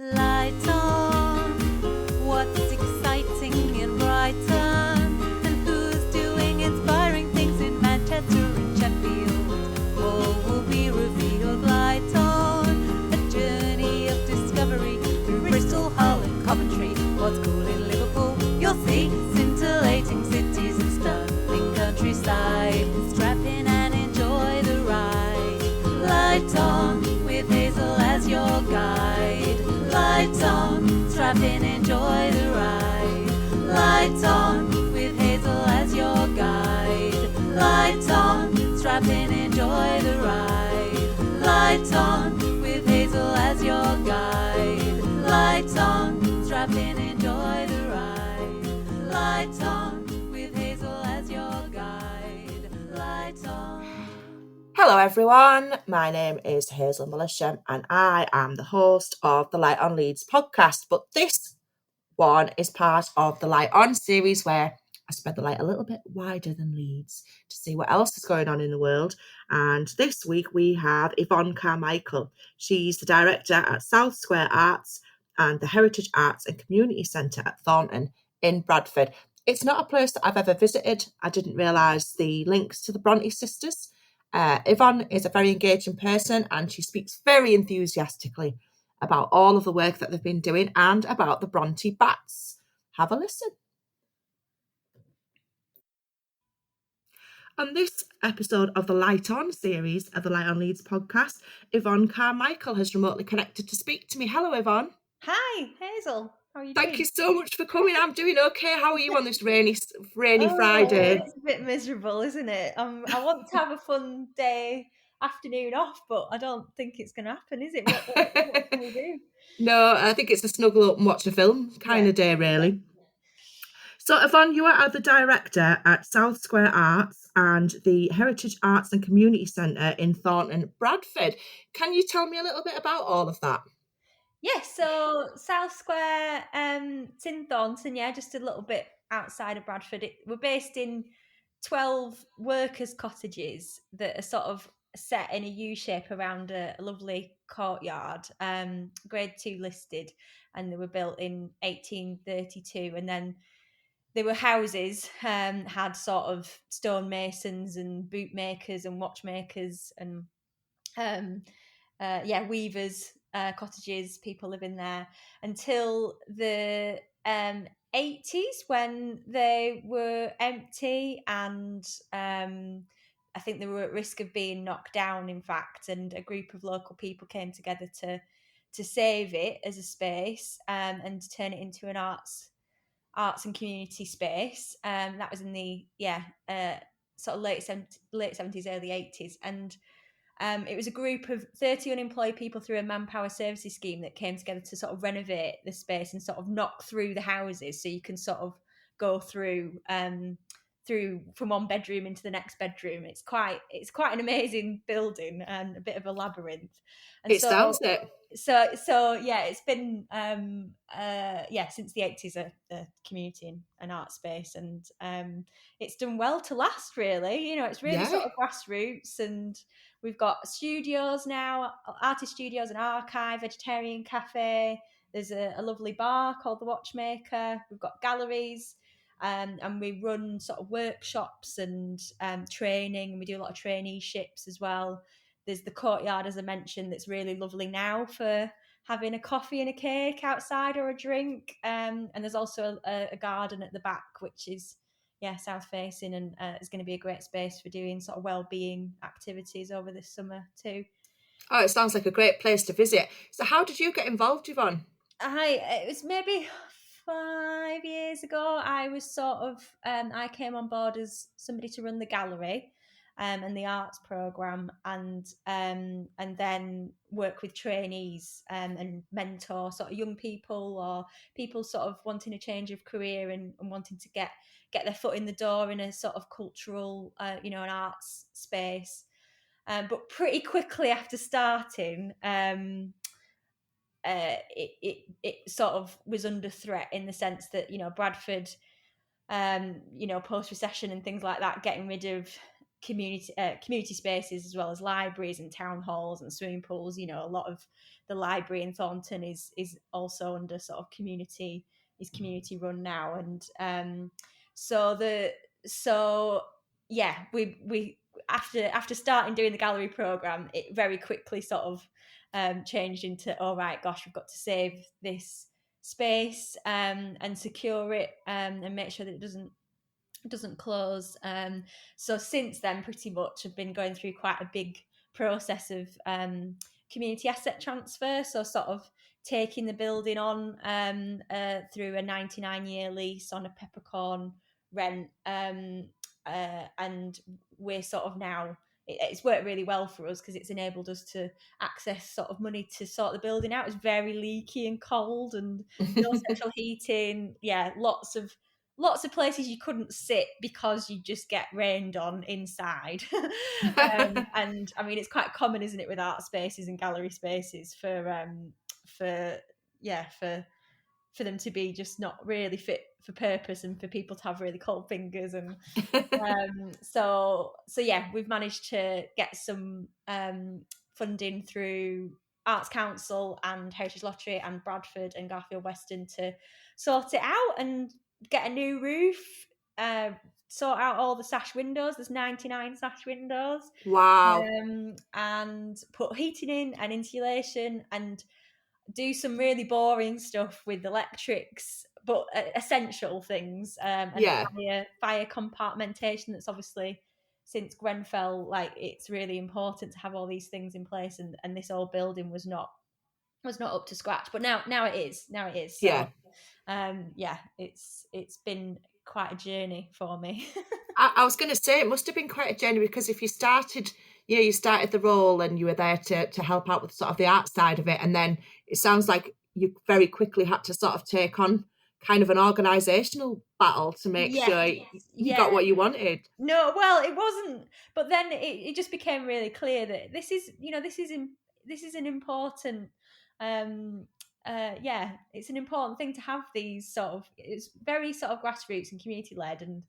Light on, what's exciting in Brighton? And who's doing inspiring things in Manchester and Sheffield? All will be revealed. Light on, a journey of discovery through Bristol, Hull and Coventry. What's cool in Liverpool? You'll see scintillating cities and stunning countryside. Strap in and enjoy the ride. Light on, with Hazel as your guide. Lights on, strap in, enjoy the ride. Lights on, with Hazel as your guide. Lights on, strap in, enjoy the ride. Lights on, with Hazel as your guide. Lights on, strap in, enjoy the ride. Lights on, with Hazel as your guide. Lights on. Hello everyone, my name is Hazel Melisham and I am the host of the Light on Leeds podcast, but this one is part of the Light on series where I spread the light a little bit wider than Leeds to see what else is going on in the world. And this week we have Yvonne Carmichael. She's the director at South Square Arts and the Heritage Arts and Community Centre at Thornton in Bradford. It's not a place that I've ever visited. I didn't realise the links to the Bronte sisters. Yvonne is a very engaging person and she speaks very enthusiastically about all of the work that they've been doing and about the Bronte bats. Have a listen. On this episode of the Light On series of the Light On Leeds podcast, Yvonne Carmichael has remotely connected to speak to me. Hello, Yvonne. Hi, Hazel. How are you doing? Thank you so much for coming. I'm doing okay. How are you on this rainy Friday? It's a bit miserable, isn't it? I want to have a fun afternoon off, but I don't think it's going to happen, is it? What can we do? No, I think it's a snuggle up and watch a film kind of day, really. So, Yvonne, you are the director at South Square Arts and the Heritage Arts and Community Centre in Thornton Bradford. Can you tell me a little bit about all of that? Yes, so South Square, it's in Thornton, just a little bit outside of Bradford. We're based in 12 workers' cottages that are sort of set in a U shape around a lovely courtyard, grade 2 listed, and they were built in 1832. And then they were houses, had sort of stonemasons and bootmakers and watchmakers and weavers, cottages, people living there until the 80s when they were empty and I think they were at risk of being knocked down, in fact, and a group of local people came together to save it as a space and to turn it into an arts and community space. That was in the sort of late 70s, early 80s, and it was a group of 30 unemployed people through a Manpower Services scheme that came together to sort of renovate the space and sort of knock through the houses so you can sort of go through from one bedroom into the next bedroom. It's quite an amazing building and a bit of a labyrinth. And it sounds it. So yeah, it's been since the 80s a community and art space, and it's done well to last, really. It's really sort of grassroots, and we've got studios now, artist studios, an archive, vegetarian cafe. There's a lovely bar called The Watchmaker. We've got galleries, and we run sort of workshops and training, and we do a lot of traineeships as well. There's the courtyard, as I mentioned, that's really lovely now for having a coffee and a cake outside or a drink. And there's also a garden at the back, which is south facing, and it's going to be a great space for doing sort of well-being activities over this summer too. Oh, it sounds like a great place to visit. So how did you get involved, Yvonne? It was maybe 5 years ago. I was sort of I came on board as somebody to run the gallery and the arts programme, and then work with trainees and mentor sort of young people or people sort of wanting a change of career and wanting to get their foot in the door in a sort of cultural an arts space. But pretty quickly after starting, it sort of was under threat in the sense that Bradford, post recession and things like that, getting rid of community spaces, as well as libraries and town halls and swimming pools. You know, a lot of the library in Thornton is also under sort of community run now, and we after starting doing the gallery program, it very quickly sort of changed into, oh right, gosh, we've got to save this space and secure it, and make sure that it doesn't close. So since then, pretty much, I've been going through quite a big process of community asset transfer. So sort of taking the building on through a 99-year lease on a peppercorn rent, and we're sort of now, it's worked really well for us because it's enabled us to access sort of money to sort the building out. It's very leaky and cold and no central heating. Yeah, lots of places you couldn't sit because you just get rained on inside. And I mean, it's quite common, isn't it, with art spaces and gallery spaces for them to be just not really fit for purpose and for people to have really cold fingers. And so yeah, we've managed to get some funding through Arts Council and Heritage Lottery and Bradford and Garfield Weston to sort it out and get a new roof, sort out all the sash windows. There's 99 sash windows. Wow. And put heating in and insulation and do some really boring stuff with electrics, but essential things. And fire compartmentation. That's obviously, since Grenfell, like, it's really important to have all these things in place, and this old building was not up to scratch, but now it is. So it's been quite a journey for me. I was going to say, it must have been quite a journey, because if you started the role and you were there to help out with sort of the art side of it, and then it sounds like you very quickly had to sort of take on kind of an organisational battle to make sure you got what you wanted. No, well, it wasn't, but then it just became really clear that this is an important it's an important thing to have these sort of, it's very sort of grassroots and community led, and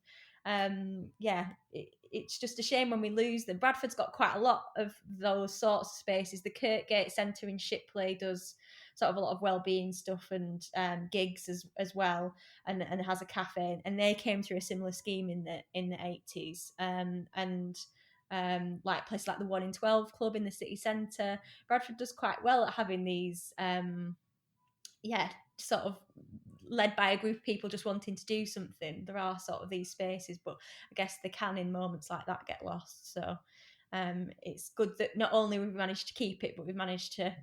it's just a shame when we lose them. Bradford's got quite a lot of those sorts of spaces. The Kirkgate Centre in Shipley does sort of a lot of wellbeing stuff and gigs as well, and has a cafe, and they came through a similar scheme in the 80s, like places like the 1 in 12 club in the city centre. Bradford does quite well at having these sort of led by a group of people just wanting to do something. There are sort of these spaces, but I guess they can, in moments like that, get lost. So it's good that not only we've managed to keep it, but we've managed to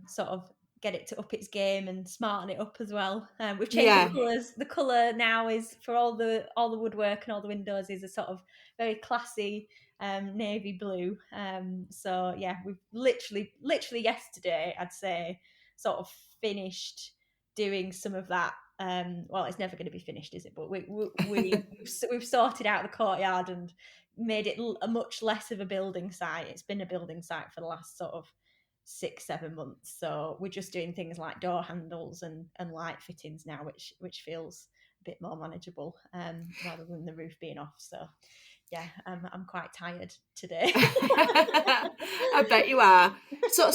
sort of get it to up its game and smarten it up as well. We've changed the colours. The colour now is, for all the woodwork and all the windows, is a sort of very classy navy blue. So yeah, we've literally yesterday, I'd say, sort of finished doing some of that. Well, it's never going to be finished, is it? But we've sorted out the courtyard and made it a much less of a building site. It's been a building site for the last sort of 6-7 months. So we're just doing things like door handles and light fittings now, which feels a bit more manageable, rather than the roof being off. So yeah, I'm quite tired today. I bet you are. So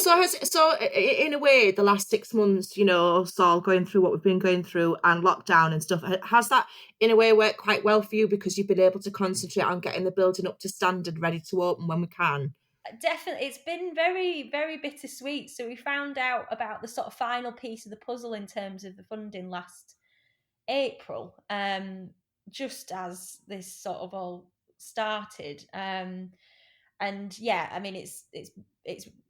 in a way, the last 6 months, so going through what we've been going through and lockdown and stuff, has that in a way worked quite well for you, because you've been able to concentrate on getting the building up to standard, ready to open when we can? Definitely, it's been very, very bittersweet. So we found out about the sort of final piece of the puzzle in terms of the funding last April, just as this sort of all started, and yeah, I mean, it's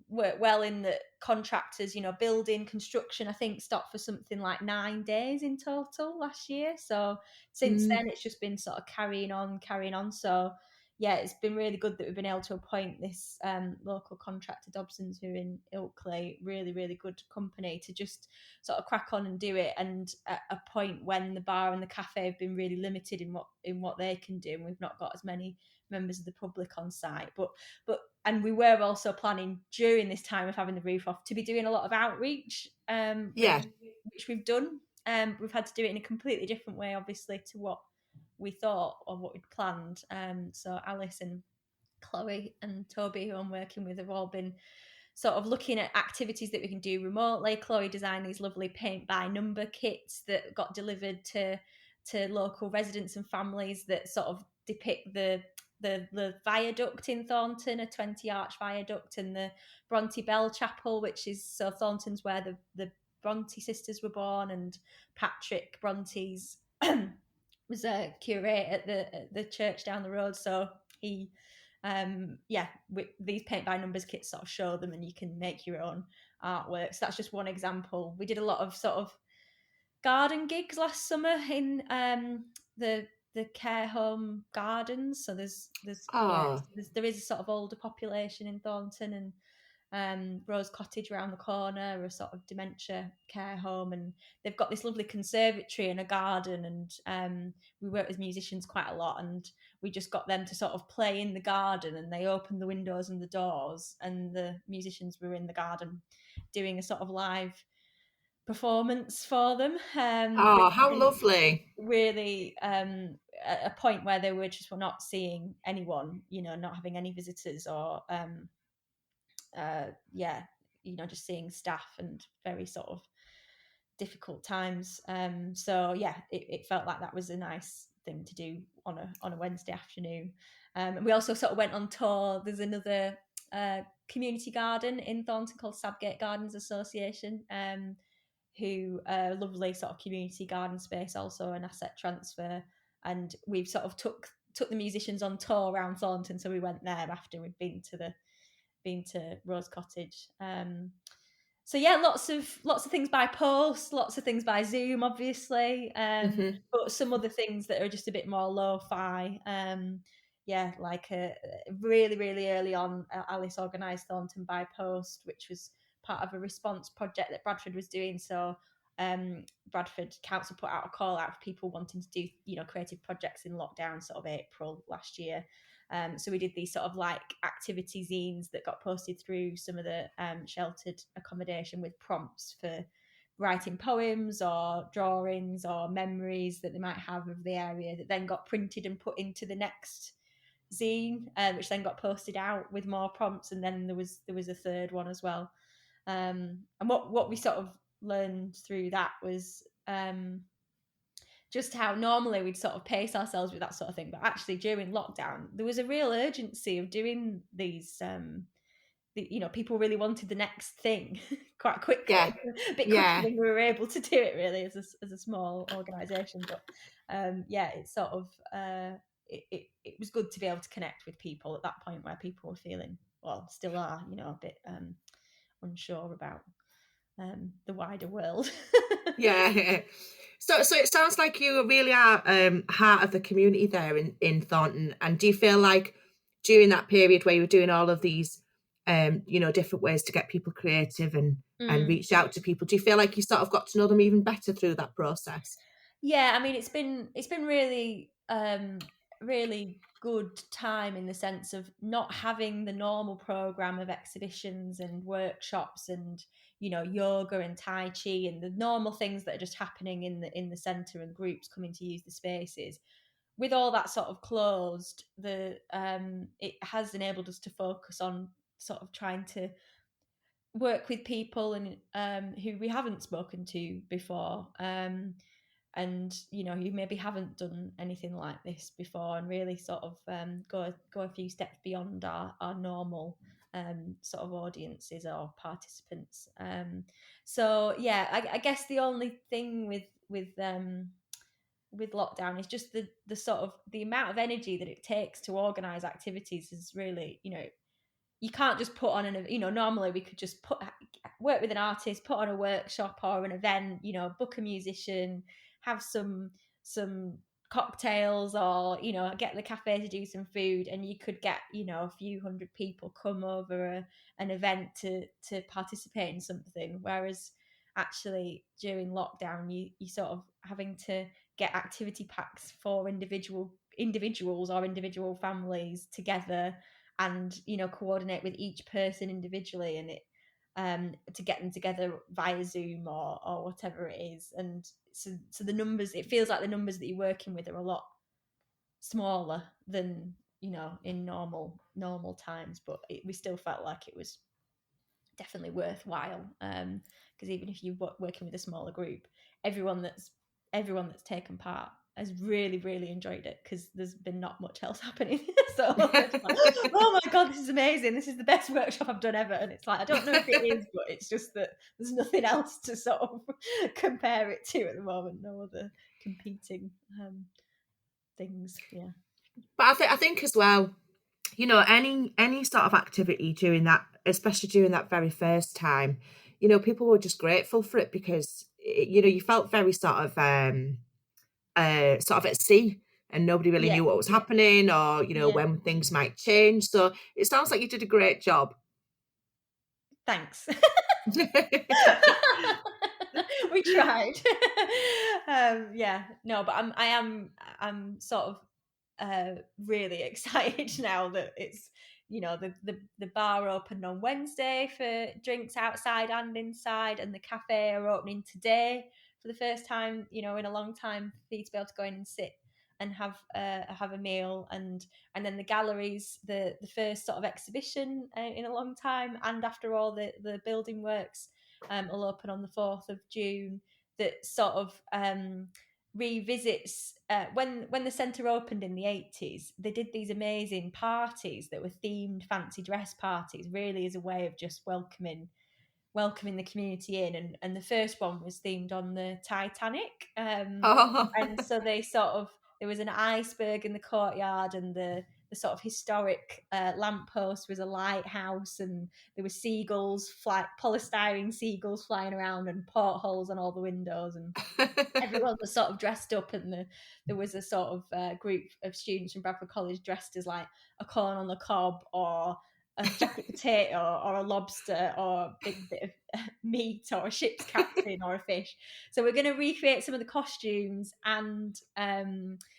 worked well in that contractors, building construction, I think, stopped for something like 9 days in total last year. So since then, it's just been sort of carrying on. So yeah, it's been really good that we've been able to appoint this local contractor, Dobsons, who are in Ilkley, really, really good company, to just sort of crack on and do it. And at a point when the bar and the cafe have been really limited in what they can do, and we've not got as many members of the public on site, but and we were also planning, during this time of having the roof off, to be doing a lot of outreach, which we've done. We've had to do it in a completely different way, obviously, to what we thought or what we'd planned. So Alice and Chloe and Toby, who I'm working with, have all been sort of looking at activities that we can do remotely. Chloe designed these lovely paint by number kits that got delivered to local residents and families that sort of depict the viaduct in Thornton, a 20 arch viaduct, and the Bronte Bell Chapel, which is so Thornton's where the Bronte sisters were born, and Patrick Bronte's was a curate at the church down the road. So he with these paint by numbers kits sort of show them, and you can make your own artwork. So that's just one example. We did a lot of sort of garden gigs last summer in the care home gardens. So there is a sort of older population in Thornton, and Rose Cottage around the corner, a sort of dementia care home, and they've got this lovely conservatory and a garden, and we work with musicians quite a lot, and we just got them to sort of play in the garden, and they opened the windows and the doors, and the musicians were in the garden doing a sort of live performance for them. How lovely. Really at a point where they were not seeing anyone, not having any visitors, or just seeing staff, and very sort of difficult times. So yeah, it felt like that was a nice thing to do on a Wednesday afternoon. And we also sort of went on tour. There's another community garden in Thornton called Sabgate Gardens Association, who lovely sort of community garden space, also an asset transfer. And we've sort of took the musicians on tour around Thornton, so we went there after we'd been to Rose Cottage. So yeah, lots of things by post, lots of things by Zoom, obviously, but some other things that are just a bit more lo-fi. Like really, really early on, Alice organised Thornton by Post, which was part of a response project that Bradford was doing. So Bradford Council put out a call out for people wanting to do, creative projects in lockdown, sort of April last year. So we did these sort of like activity zines that got posted through some of the sheltered accommodation with prompts for writing poems or drawings or memories that they might have of the area, that then got printed and put into the next zine, which then got posted out with more prompts. And then there was a third one as well. And what we sort of learned through that was just how normally we'd sort of pace ourselves with that sort of thing, but actually during lockdown there was a real urgency of doing these. People really wanted the next thing quite quickly, a bit quicker than we were able to do it really as a small organisation. But it's sort of it was good to be able to connect with people at that point where people were feeling, well, still are, a bit unsure about the wider world. So it sounds like you really are heart of the community there in Thornton. And do you feel like during that period where you were doing all of these different ways to get people creative and reached out to people, do you feel like you sort of got to know them even better through that process? Yeah, I mean, it's been really really good time, in the sense of not having the normal program of exhibitions and workshops and yoga and tai chi and the normal things that are just happening in the centre, and groups coming to use the spaces. With all that sort of closed, it has enabled us to focus on sort of trying to work with people and who we haven't spoken to before, and you maybe haven't done anything like this before, and really sort of go a few steps beyond our normal sort of audiences or participants. So yeah, I guess the only thing with lockdown is just the sort of the amount of energy that it takes to organise activities is really, you can't just put on normally we could just work with an artist, put on a workshop or an event, book a musician, have some cocktails, or get the cafe to do some food, and you could get a few hundred people come over an event to participate in something. Whereas actually during lockdown, you sort of having to get activity packs for individuals or individual families together, and coordinate with each person individually, and it to get them together via Zoom or whatever it is. And so the numbers, it feels like the numbers that you're working with are a lot smaller than, you know, in normal times, but we still felt like it was definitely worthwhile, because even if you're working with a smaller group, everyone that's taken part has really enjoyed it, because there's been not much else happening. So they're just like, oh my god, this is amazing, this is the best workshop I've done ever. And it's like, I don't know if it is, but it's just that there's nothing else to sort of compare it to at the moment, no other competing things. Yeah. But I think as well, you know, any sort of activity during that, especially during that very first time, you know, people were just grateful for it, because you know, you felt very sort of at sea, and nobody really knew what was happening, or you know, when things might change. So it sounds like you did a great job. Thanks. We tried. No, but I'm sort of really excited now that it's, you know, the bar opened on Wednesday for drinks outside and inside, and the cafe are opening today for the first time, you know, in a long time, for you to be able to go in and sit and have a meal, and then the galleries, the first sort of exhibition in a long time, and after all the building works will open on the 4th of June, that sort of revisits when the centre opened in the 80s. They did these amazing parties that were themed fancy dress parties, really as a way of just welcoming the community in, and the first one was themed on the Titanic, and so they sort of, there was an iceberg in the courtyard, and the sort of historic lamppost was a lighthouse, and there were polystyrene seagulls flying around, and portholes on all the windows, and everyone was sort of dressed up, and there was a sort of group of students from Bradford College dressed as like a corn on the cob, or a jacket potato, or a lobster, or a big bit of meat, or a ship's captain, or a fish. So we're going to recreate some of the costumes, and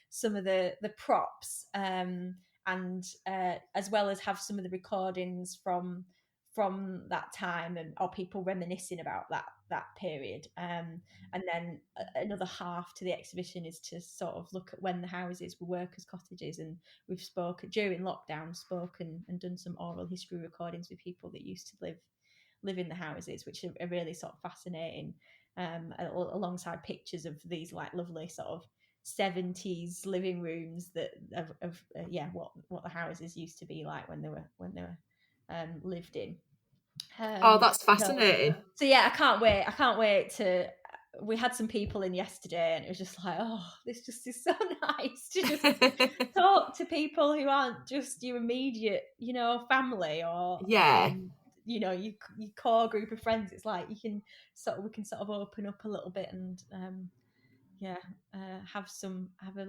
some of the props, and as well as have some of the recordings from that time, and or people reminiscing about that period, and then another half to the exhibition is to sort of look at when the houses were workers' cottages, and we've spoken during lockdown, and done some oral history recordings with people that used to live in the houses, which are really sort of fascinating, alongside pictures of these like lovely sort of 70s living rooms that of what the houses used to be like when they were lived in. That's fascinating. So yeah, I can't wait to. We had some people in yesterday, and it was just like, oh, this just is so nice to just talk to people who aren't just your immediate, you know, family, or you know, your core group of friends. It's like we can sort of open up a little bit, and have a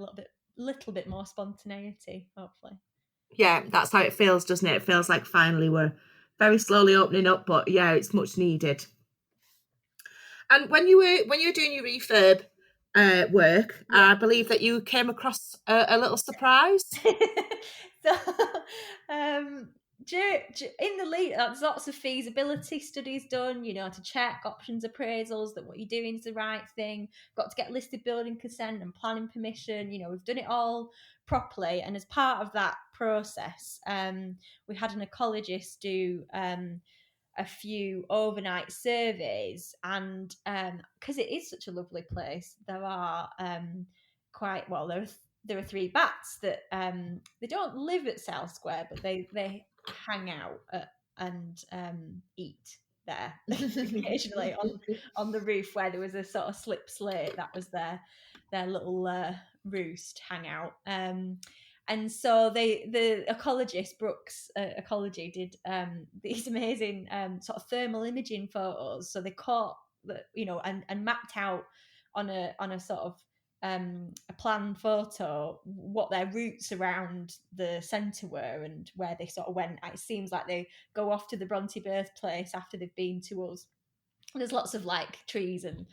little bit more spontaneity, hopefully. Yeah, that's how it feels, doesn't it? It feels like finally we're very slowly opening up, but yeah, it's much needed. And when you were doing your refurb work, I believe that you came across a little surprise. So, in the lead, there's lots of feasibility studies done, you know, to check options appraisals that what you're doing is the right thing. Got to get listed building consent and planning permission. You know, we've done it all properly, and as part of that process, we had an ecologist do a few overnight surveys, and because it is such a lovely place, there are there are 3 bats that they don't live at South Square, but they hang out and eat there occasionally on the roof, where there was a sort of slip slate. That was their little roost hangout. And so the ecologist, Brooks Ecology, did these amazing sort of thermal imaging photos. So they caught the, you know, and mapped out on a sort of a plan photo what their routes around the centre were, and where they sort of went. It seems like they go off to the Bronte birthplace after they've been to us. There's lots of like trees, and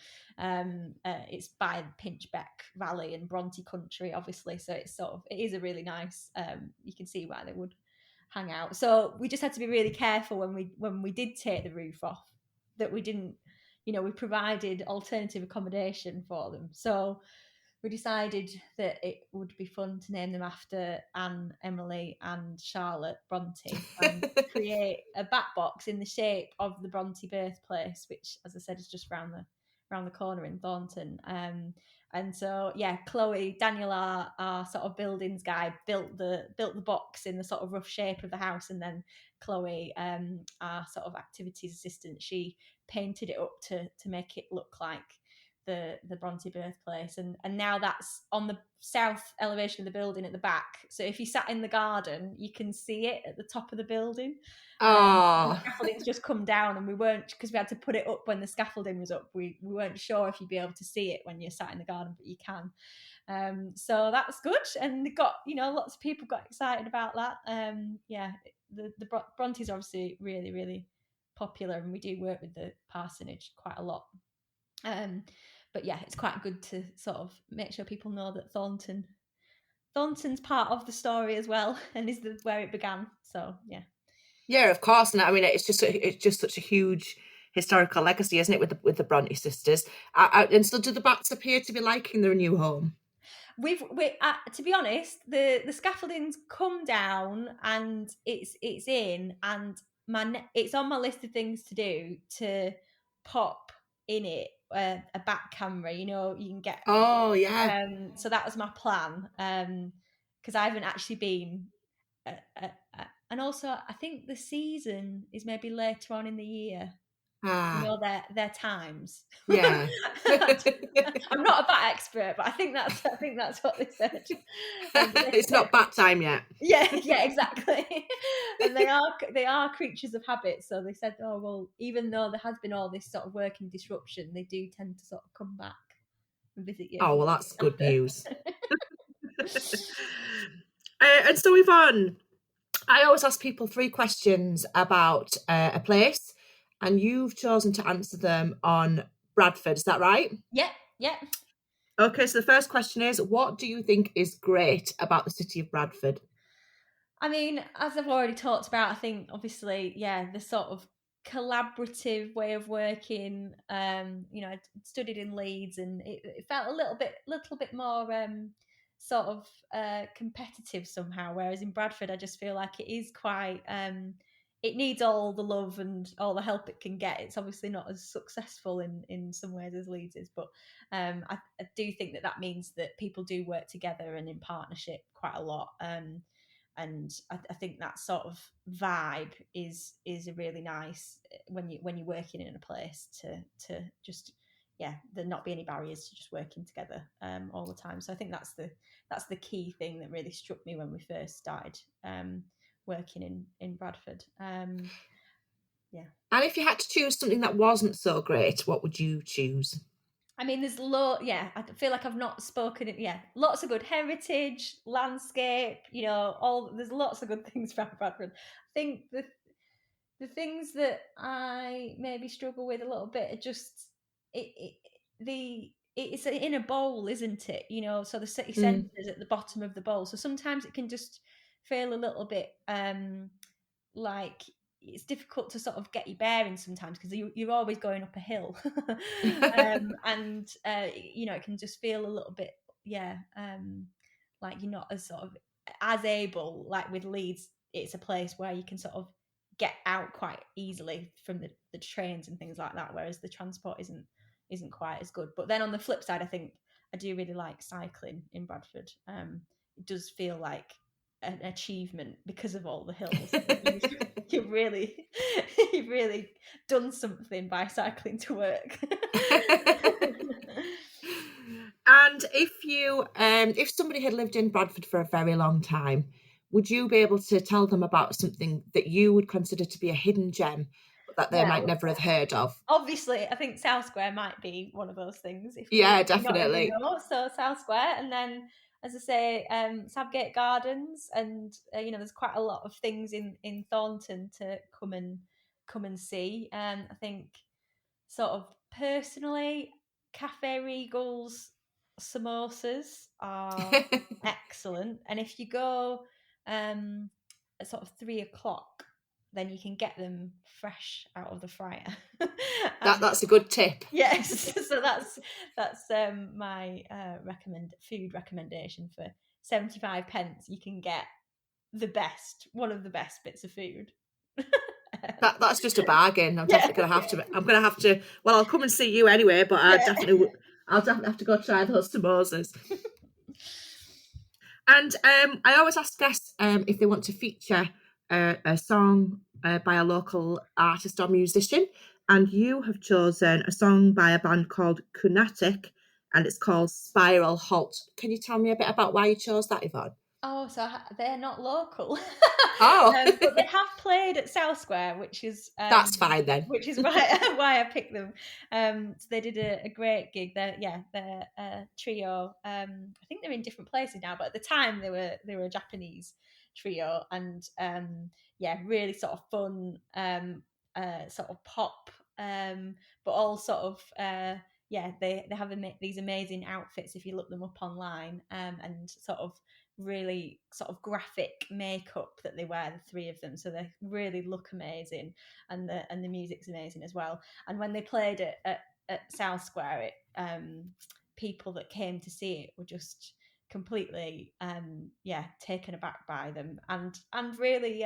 it's by Pinchbeck Valley and Bronte country, obviously, so it is a really nice, you can see why they would hang out. So we just had to be really careful when we did take the roof off, that we didn't, you know, we provided alternative accommodation for them. So we decided that it would be fun to name them after Anne, Emily, and Charlotte Bronte, and create a bat box in the shape of the Bronte birthplace, which, as I said, is just round the corner in Thornton. And so, yeah, Chloe, Daniel, our sort of buildings guy, built the box in the sort of rough shape of the house, and then Chloe, our sort of activities assistant, she painted it up to make it look like the Bronte birthplace, and now that's on the south elevation of the building at the back. So if you sat in the garden, you can see it at the top of the building. The scaffolding's just come down, and we weren't, because we had to put it up when the scaffolding was up. We weren't sure if you'd be able to see it when you're sat in the garden, but you can. So that's good, and they got, lots of people got excited about that. The Brontes are obviously really, really popular, and we do work with the parsonage quite a lot. But yeah, it's quite good to sort of make sure people know that Thornton's part of the story as well, and is where it began. So yeah, of course. And I mean, it's just such a huge historical legacy, isn't it, with the Bronte sisters? And so, do the bats appear to be liking their new home? To be honest, the scaffolding's come down and it's in, and it's on my list of things to do, to pop in it a back camera. You can get. Oh yeah. So that was my plan. Because I haven't actually been. And also, I think the season is maybe later on in the year. Their times. Yeah. I'm not a bat expert, but I think that's what they said. It's not bat time yet. Yeah, exactly. And they are creatures of habit. So they said, oh well, even though there has been all this sort of working disruption, they do tend to sort of come back and visit you. Oh well, that's good news. And so, Yvonne, I always ask people 3 questions about a place, and you've chosen to answer them on Bradford. Is that right? Yeah. Okay, so the first question is, what do you think is great about the city of Bradford? I mean, as I've already talked about, I think obviously, the sort of collaborative way of working. I studied in Leeds, and it felt a little bit more sort of competitive somehow, whereas in Bradford I just feel like it is quite it needs all the love and all the help it can get. It's obviously not as successful in some ways as Leeds is, but I do think that means that people do work together and in partnership quite a lot. And I think that sort of vibe is a really nice when you're working in a place to just there not be any barriers to just working together all the time. So I think that's the key thing that really struck me when we first started working in Bradford. And if you had to choose something that wasn't so great, what would you choose? I mean, there's I feel like I've not spoken it. Yeah, lots of good heritage, landscape, there's lots of good things about Bradford. I think the things that I maybe struggle with a little bit are just it's in a bowl, isn't it? So the city centre is at the bottom of the bowl. So sometimes it can just feel a little bit like it's difficult to sort of get your bearings sometimes, because you're always going up a hill. And it can just feel a little bit like you're not as sort of as able, like with Leeds. It's a place where you can sort of get out quite easily from the trains and things like that, whereas the transport isn't quite as good. But then on the flip side, I think I do really like cycling in Bradford. It does feel like an achievement because of all the hills. You've really done something by cycling to work. And if somebody had lived in Bradford for a very long time, would you be able to tell them about something that you would consider to be a hidden gem that they might never have heard of? Obviously, I think South Square might be one of those things. Definitely. So South Square, and then, as I say, Sabgate Gardens, and there's quite a lot of things in Thornton to come and see. I think, sort of personally, Cafe Regal's samosas are excellent, and if you go at sort of 3:00, then you can get them fresh out of the fryer. That's a good tip. Yes, so that's my food recommendation. For 75p, you can get one of the best bits of food. That's just a bargain. I'm definitely gonna have to. Well, I'll come and see you anyway, but I'll definitely have to go try those samosas. And I always ask guests if they want to feature a song by a local artist or musician, and you have chosen a song by a band called Curators, and it's called Spiral Halt. Can you tell me a bit about why you chose that, Yvonne? Oh, so they're not local. Oh. But they have played at South Square, which is that's fine then. Which is why I picked them. So they did a great gig. They're a trio. I think they're in different places now, but at the time they were a Japanese trio, and really sort of fun, sort of pop, but all sort of they have these amazing outfits if you look them up online, and sort of really sort of graphic makeup that they wear, the three of them, so they really look amazing, and the music's amazing as well. And when they played at South Square, people that came to see it were just completely taken aback by them, and really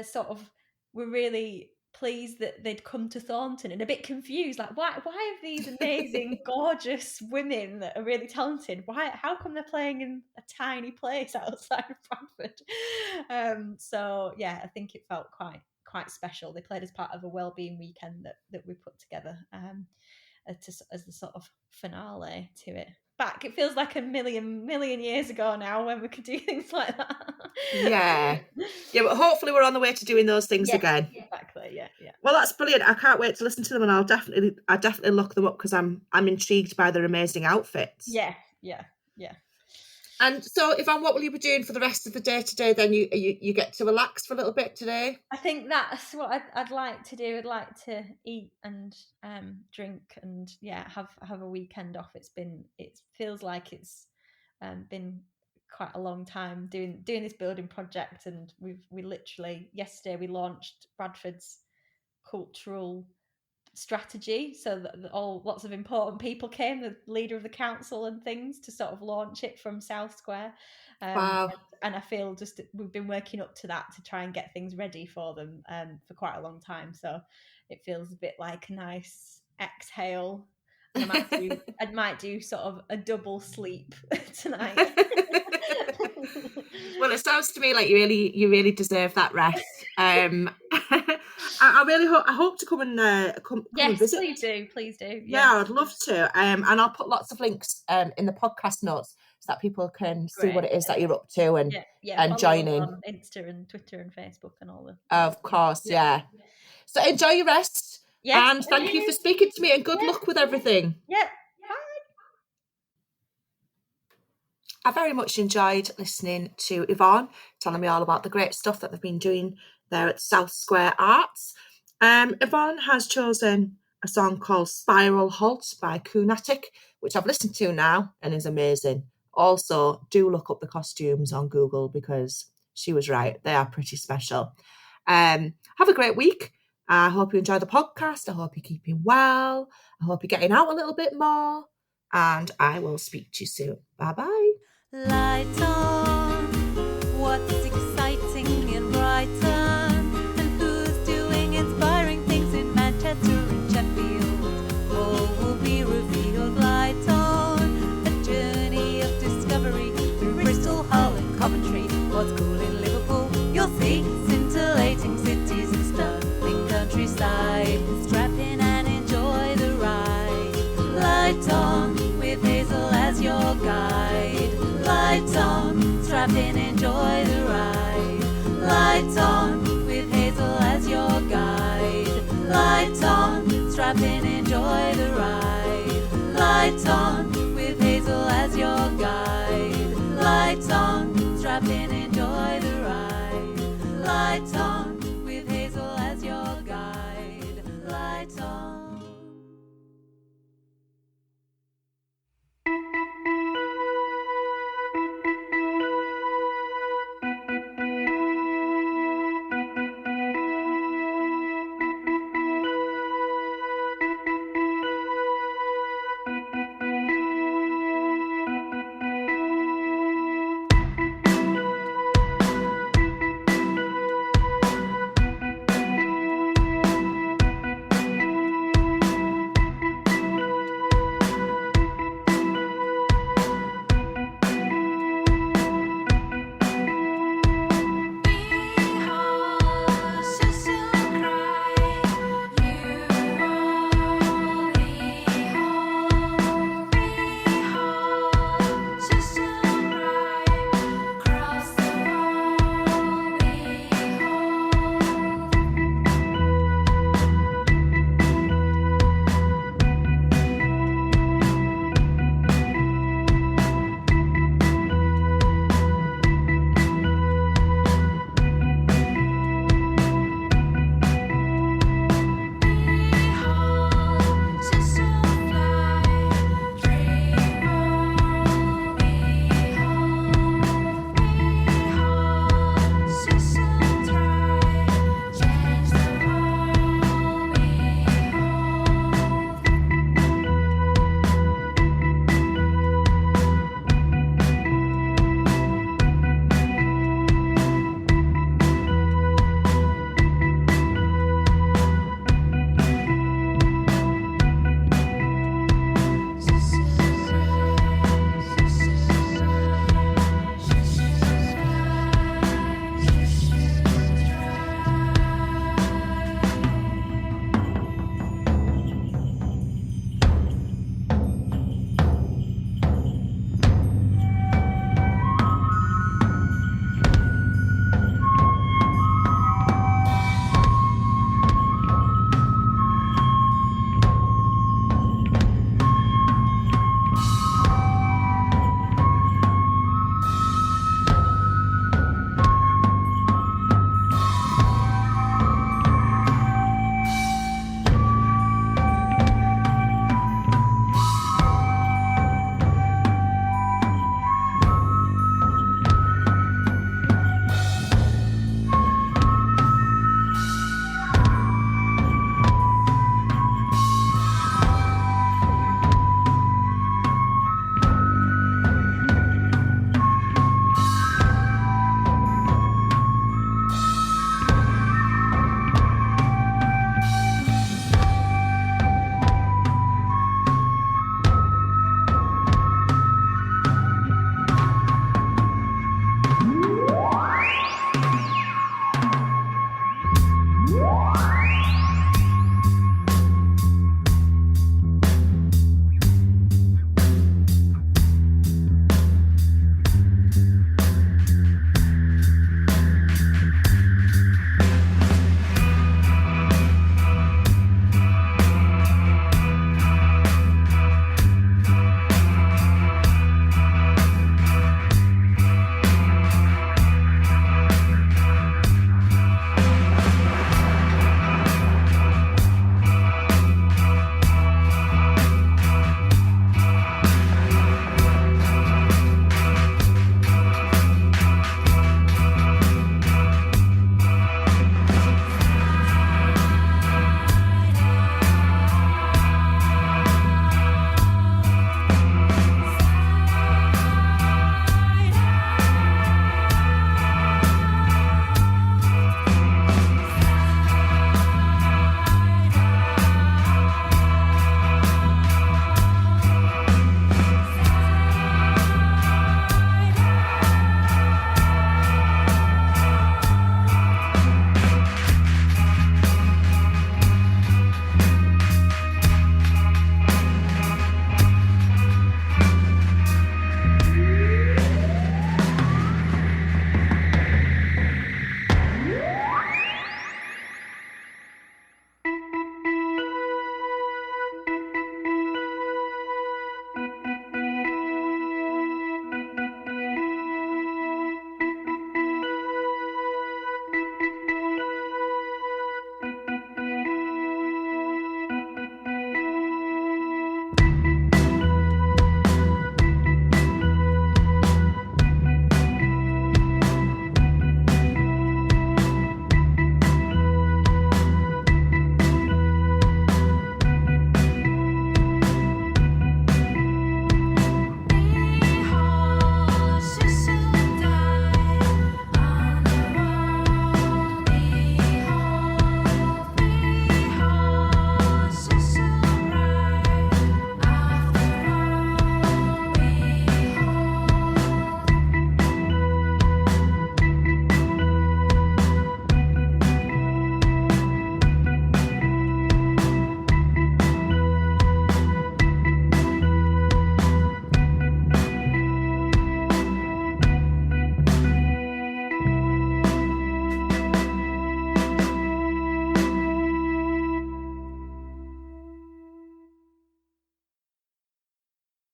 sort of were really pleased that they'd come to Thornton, and a bit confused, like why have these amazing gorgeous women that are really talented, how come they're playing in a tiny place outside of Bradford? So yeah, I think it felt quite special. They played as part of a wellbeing weekend that we put together as the sort of finale to it. Back, it feels like a million years ago now when we could do things like that. Yeah, but hopefully we're on the way to doing those things again. Exactly. Yeah. Well, that's brilliant. I can't wait to listen to them, and I'll definitely look them up because I'm intrigued by their amazing outfits. Yeah. And so, Yvonne, what will you be doing for the rest of the day today? Then you get to relax for a little bit today. I think that's what I'd like to do. I'd like to eat and drink and have a weekend off. It feels like it's been quite a long time doing this building project, and we literally yesterday we launched Bradford's cultural strategy, so that lots of important people came, the leader of the council and things, to sort of launch it from South Square. Wow. And I feel just we've been working up to that to try and get things ready for them for quite a long time, so it feels a bit like a nice exhale, and I might do sort of a double sleep tonight. Well, it sounds to me like you really deserve that rest. I really hope to come and come and visit. Please do. Yeah, I'd love to. And I'll put lots of links in the podcast notes so that people can see what it is that you're up to and join in on Insta and Twitter and Facebook and all the. Of course, yeah. So enjoy your rest. Yes, and thank you for speaking to me, and good luck with everything. Yeah. I very much enjoyed listening to Yvonne telling me all about the great stuff that they've been doing there at South Square Arts. Yvonne has chosen a song called Spiral Halt by Curators, which I've listened to now and is amazing. Also, do look up the costumes on Google because she was right. They are pretty special. Have a great week. I hope you enjoy the podcast. I hope you're keeping well. I hope you're getting out a little bit more. And I will speak to you soon. Bye-bye. Light on, what's exciting in Brighton, and who's doing inspiring things in Manchester and Sheffield, all will be revealed. Light on, a journey of discovery through Bristol, Hull and Coventry. What's cool in Liverpool, you'll see, scintillating cities and stunning countryside. Strap in and enjoy the ride. Light on, with Hazel as your guide. Lights on, strap in, enjoy the ride. Lights on, with Hazel as your guide. Lights on, strap in, enjoy the ride. Lights on, with Hazel as your guide. Lights on, strap in, enjoy the ride. Lights on.